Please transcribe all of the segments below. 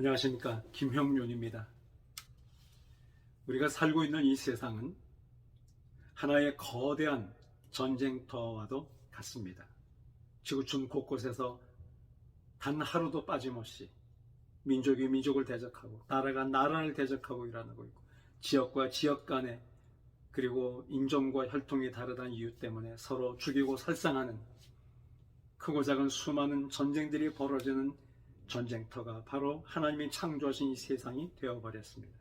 안녕하십니까, 김형윤입니다. 우리가 살고 있는 이 세상은 하나의 거대한 전쟁터와도 같습니다. 지구촌 곳곳에서 단 하루도 빠짐없이 민족이 민족을 대적하고 나라가 나라를 대적하고 일어나고 있고, 지역과 지역 간에, 그리고 인종과 혈통이 다르다는 이유 때문에 서로 죽이고 살상하는 크고 작은 수많은 전쟁들이 벌어지는 전쟁터가 바로 하나님이 창조하신 이 세상이 되어버렸습니다.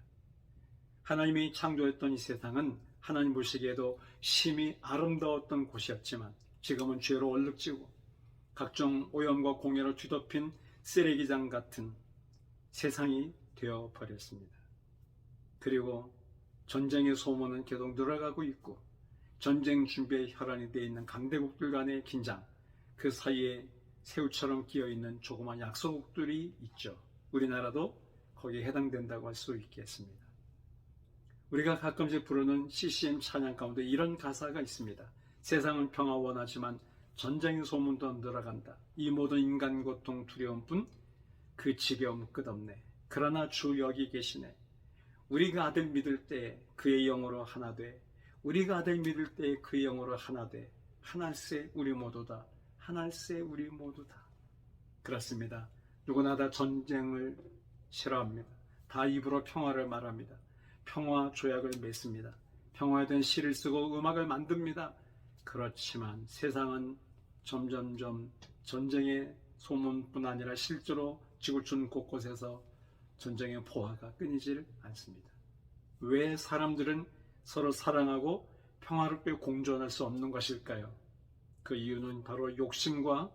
하나님이 창조했던 이 세상은 하나님 보시기에도 심히 아름다웠던 곳이었지만 지금은 죄로 얼룩지고 각종 오염과 공해로 뒤덮인 쓰레기장 같은 세상이 되어버렸습니다. 그리고 전쟁의 소문은 계속 늘어가고 있고, 전쟁 준비에 혈안이 되어 있는 강대국들 간의 긴장, 그 사이에 새우처럼 끼어있는 조그만 약소국들이 있죠. 우리나라도 거기에 해당된다고 할 수 있겠습니다. 우리가 가끔씩 부르는 CCM 찬양 가운데 이런 가사가 있습니다. 세상은 평화 원하지만 전쟁의 소문도 늘어간다. 이 모든 인간 고통 두려움뿐 그 지겨움 끝없네. 그러나 주 여기 계시네. 우리가 아들 믿을 때 그의 영으로 하나 돼. 우리가 아들 믿을 때 그의 영으로 하나 돼. 하나일세 우리 모두다. 하나일세 우리 모두다. 그렇습니다. 누구나 다 전쟁을 싫어합니다. 다 입으로 평화를 말합니다. 평화 조약을 맺습니다. 평화에 대한 시를 쓰고 음악을 만듭니다. 그렇지만 세상은 점점점 전쟁의 소문뿐 아니라 실제로 지구촌 곳곳에서 전쟁의 포화가 끊이질 않습니다. 왜 사람들은 서로 사랑하고 평화롭게 공존할 수 없는 것일까요? 그 이유는 바로 욕심과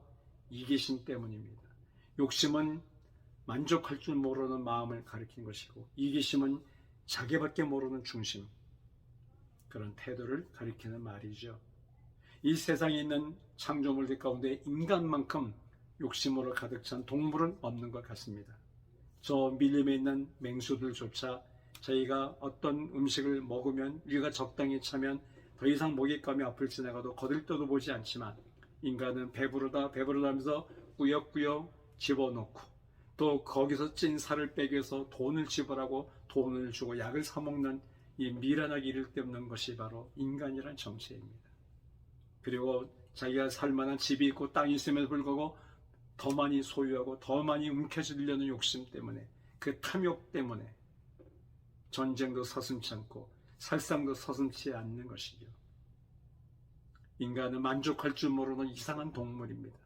이기심 때문입니다. 욕심은 만족할 줄 모르는 마음을 가리키는 것이고, 이기심은 자기밖에 모르는 중심, 그런 태도를 가리키는 말이죠. 이 세상에 있는 창조물들 가운데 인간만큼 욕심으로 가득 찬 동물은 없는 것 같습니다. 저 밀림에 있는 맹수들조차 저희가 어떤 음식을 먹으면 위가 적당히 차면 더 이상 먹잇감이 앞을 지나가도 거들떠도 보지 않지만, 인간은 배부르다 하면서 꾸역꾸역 집어넣고, 또 거기서 찐 살을 빼기 위해서 돈을 지불하고 돈을 주고 약을 사먹는 이 미련하기 이를 데 없는 것이 바로 인간이란 정체입니다. 그리고 자기가 살만한 집이 있고 땅이 있음에도 불구하고 더 많이 소유하고 더 많이 움켜쥐려는 욕심 때문에, 그 탐욕 때문에 전쟁도 서슴지 않고 살상도 서슴지 않는 것이죠. 인간은 만족할 줄 모르는 이상한 동물입니다.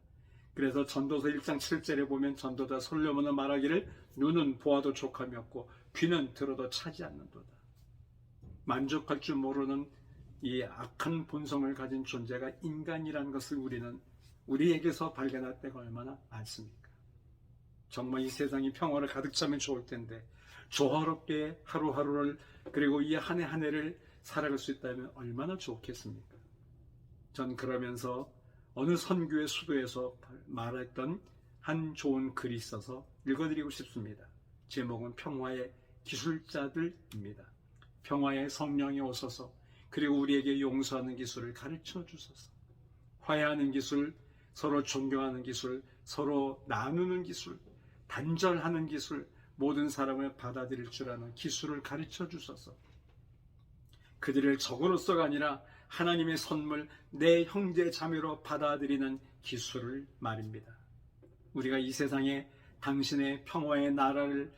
그래서 전도서 1장 7절에 보면 전도자 솔로몬은 말하기를 눈은 보아도 족함이 없고 귀는 들어도 차지 않는도다. 만족할 줄 모르는 이 악한 본성을 가진 존재가 인간이라는 것을 우리에게서 발견할 때가 얼마나 많습니까? 정말 이 세상이 평화를 가득 차면 좋을 텐데, 조화롭게 하루하루를, 그리고 이 한 해 한 해를 살아갈 수 있다면 얼마나 좋겠습니까? 전 그러면서 어느 선교의 수도에서 말했던 한 좋은 글이 있어서 읽어드리고 싶습니다. 제목은 평화의 기술자들입니다. 평화의 성령이 오소서. 그리고 우리에게 용서하는 기술을 가르쳐 주소서. 화해하는 기술, 서로 존경하는 기술, 서로 나누는 기술, 단절하는 기술, 모든 사람을 받아들일 줄 아는 기술을 가르쳐 주소서. 그들을 적으로서가 아니라 하나님의 선물, 내 형제 자매로 받아들이는 기술을 말입니다. 우리가 이 세상에 당신의 평화의 나라를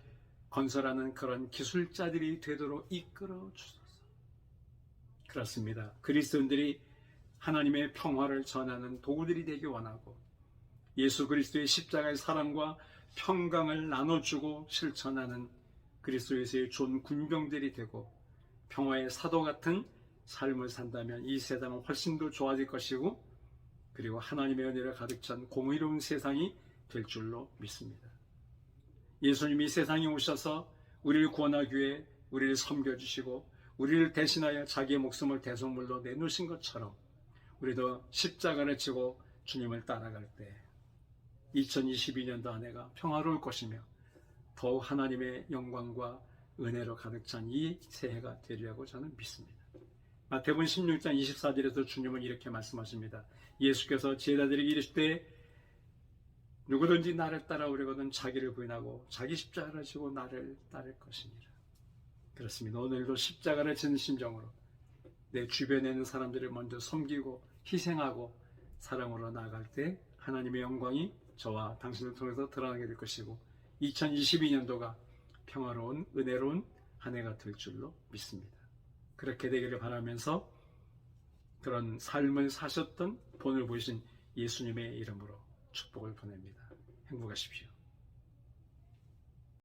건설하는 그런 기술자들이 되도록 이끌어 주소서. 그렇습니다. 그리스도인들이 하나님의 평화를 전하는 도구들이 되기 원하고, 예수 그리스도의 십자가의 사랑과 평강을 나눠주고 실천하는 그리스도에서의 좋은 군병들이 되고, 평화의 사도 같은 삶을 산다면 이 세상은 훨씬 더 좋아질 것이고, 그리고 하나님의 은혜를 가득 찬 공의로운 세상이 될 줄로 믿습니다. 예수님이 세상에 오셔서 우리를 구원하기 위해 우리를 섬겨주시고 우리를 대신하여 자기의 목숨을 대속물로 내놓으신 것처럼, 우리도 십자가를 지고 주님을 따라갈 때 2022년도 한 해가 평화로울 것이며 더욱 하나님의 영광과 은혜로 가득 찬 이 새해가 되리라고 저는 믿습니다. 마태복음 16장 24절에서 주님은 이렇게 말씀하십니다. 예수께서 제자들에게 이르시되 누구든지 나를 따라오려거든 자기를 부인하고 자기 십자가를 지고 나를 따를 것이니라. 그렇습니다. 오늘도 십자가를 지는 심정으로 내 주변에 있는 사람들을 먼저 섬기고 희생하고 사랑으로 나아갈 때 하나님의 영광이 저와 당신을 통해서 드러나게 될 것이고 2022년도가 평화로운 은혜로운 한 해가 될 줄로 믿습니다. 그렇게 되기를 바라면서 그런 삶을 사셨던 본을 보이신 예수님의 이름으로 축복을 보냅니다. 행복하십시오.